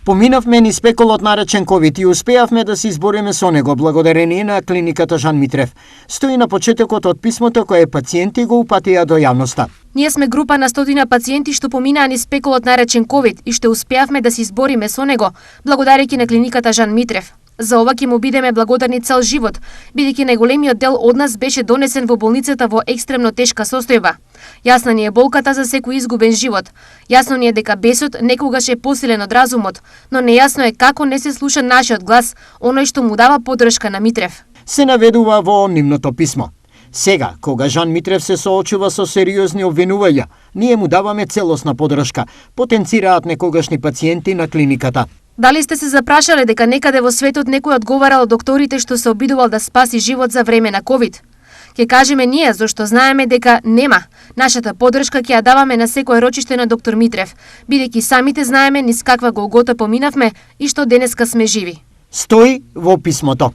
Поминавме низ пеколот наречен ковид и успеавме да се избориме со него благодарение на клиниката Жан Митрев. Стои на почетокот од писмото кое пациенти го упатија до јавноста. Ние сме група на 100 пациенти што поминаа низ пеколот наречен ковид и што успеавме да се избориме со него благодарејќи на клиниката Жан Митрев. За ова ќе му бидеме благодарни цел живот, бидејќи најголемиот дел од нас беше донесен во болницата во екстремно тешка состојба. Јасна ни е болката за секој изгубен живот. Јасно ни е дека бесот некогаш е посилен од разумот, но нејасно е како не се слуша нашиот глас, оној што му дава поддршка на Митрев. Се наведува во нивното писмо. Сега, кога Жан Митрев се соочува со сериозни обвинувања, ние му даваме целосна поддршка, потенцираат некогашни пациенти на клиниката. Дали сте се запрашале дека некаде во светот некој одговарал докторите што се обидувал да спаси живот за време на ковид? Ќе кажеме ние, зашто знаеме дека нема. Нашата поддршка ќе ја даваме на секој рочиште на доктор Митрев, бидејќи самите знаеме низ каква голгота поминавме и што денеска сме живи. Стои во писмото.